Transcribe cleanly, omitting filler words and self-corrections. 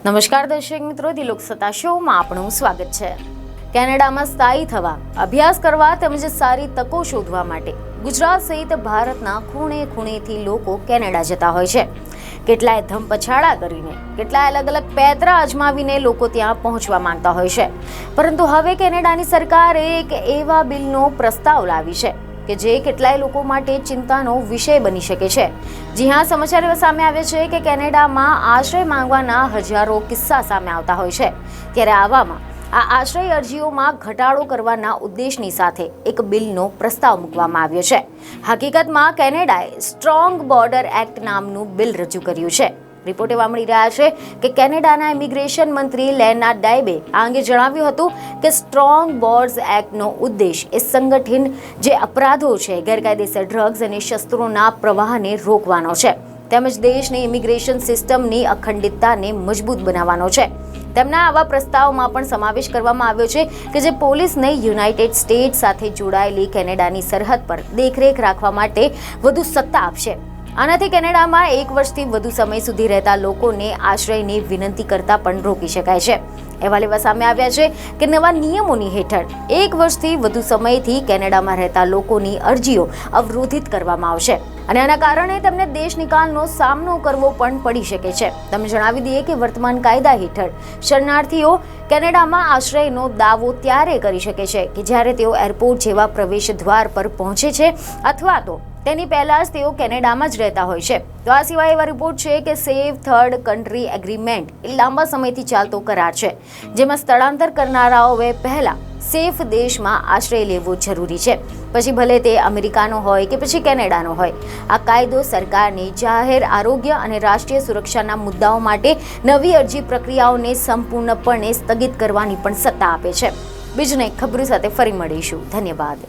નમસ્કાર દર્શક મિત્રો, દિલોક સત્તા શોમાં આપનું સ્વાગત છે। કેનેડામાં સ્થાયી થવા, અભ્યાસ કરવા તેમજ સારી તકો શોધવા માટે ગુજરાત સહિત ભારતના ખૂણે ખૂણેથી લોકો કેનેડા જતા હોય છે। કેટલાય ધમપછાડા કરીને, કેટલાય અલગ પેતરા અજમાવીને લોકો ત્યાં પહોંચવા માંગતા હોય છે। પરંતુ હવે કેનેડાની સરકારે એક એવા બિલનો પ્રસ્તાવ લાવી છે કે જે કેટલાય લોકો માટે ચિંતાનો વિષય બની શકે છે। જી હા, સમાચાર એવા સામે આવે છે કે કેનેડામાં આશ્રય માંગવાના હજારો કિસ્સા સામે આવતા હોય છે। ત્યારે આવામાં આ આશ્રય અરજીઓમાં ઘટાડો કરવાના ઉદ્દેશની સાથે એક બિલનો પ્રસ્તાવ મૂકવામાં આવ્યો છે। હકીકતમાં કેનેડાએ સ્ટ્રોંગ બોર્ડર એક્ટ નામનું બિલ રજૂ કર્યું છે। રિપોર્ટ એવા મળી રહ્યા છે કે કેનેડાના ઇમિગ્રેશન મંત્રી લેનાર્ડ ડાયબે આ અંગે જણાવ્યું હતું કે સ્ટ્રોંગ બોર્ડર્સ એક્ટનો ઉદ્દેશ એ સંગઠિત જે અપરાધો છે, ગેરકાયદેસર ડ્રગ્સ અને શસ્ત્રોના પ્રવાહને રોકવાનો છે, તેમજ દેશની ઇમિગ્રેશન સિસ્ટમની અખંડિતતાને મજબૂત બનાવવાનો છે। તેમના આવા પ્રસ્તાવમાં પણ સમાવેશ કરવામાં આવ્યો છે કે જે પોલીસને યુનાઇટેડ સ્ટેટ્સ સાથે જોડાયેલી કેનેડાની સરહદ પર દેખરેખ રાખવા માટે વધુ સત્તા આપશે। આનાથી કેનેડામાં 1 વર્ષથી વધુ સમય સુધી રહેતા લોકોને આશ્રયની વિનંતી કરતા પણ રોકી શકાય છે। અહેવાલ એવા સામે આવ્યા છે કે નવા નિયમોની હેઠળ 1 વર્ષથી વધુ સમયથી કેનેડામાં રહેતા લોકોની અરજીઓ અવરોધિત કરવામાં આવશે અને આના કારણે તેમને દેશ નિકાલનો સામનો કરવો પણ પડી શકે છે। તમને જણાવી દઈએ કે વર્તમાન કાયદા હેઠળ શરણાર્થીઓ કેનેડામાં આશ્રયનો દાવો ત્યારે કરી શકે છે કે જ્યારે તેઓ એરપોર્ટ જેવા પ્રવેશ દ્વાર પર પહોંચે છે અથવા તો તેની પહેલા જ તેઓ કેનેડામાં જ રહેતા હોય છે। તો આ સિવાય એવા રિપોર્ટ છે કે સેફ થર્ડ કન્ટ્રી એગ્રીમેન્ટ એ લાંબા સમયથી ચાલતો કરાર છે, જેમાં સ્થળાંતર કરનારાઓએ પહેલા સેફ દેશમાં આશ્રય લેવો જરૂરી છે, પછી ભલે તે અમેરિકાનો હોય કે પછી કેનેડાનો હોય। આ કાયદો સરકારની જાહેર આરોગ્ય અને રાષ્ટ્રીય સુરક્ષાના મુદ્દાઓ માટે નવી અરજી પ્રક્રિયાઓને સંપૂર્ણપણે સ્થગિત કરવાની પણ સત્તા આપે છે। બીજને ખબરો સાથે ફરી મળીશું। ધન્યવાદ।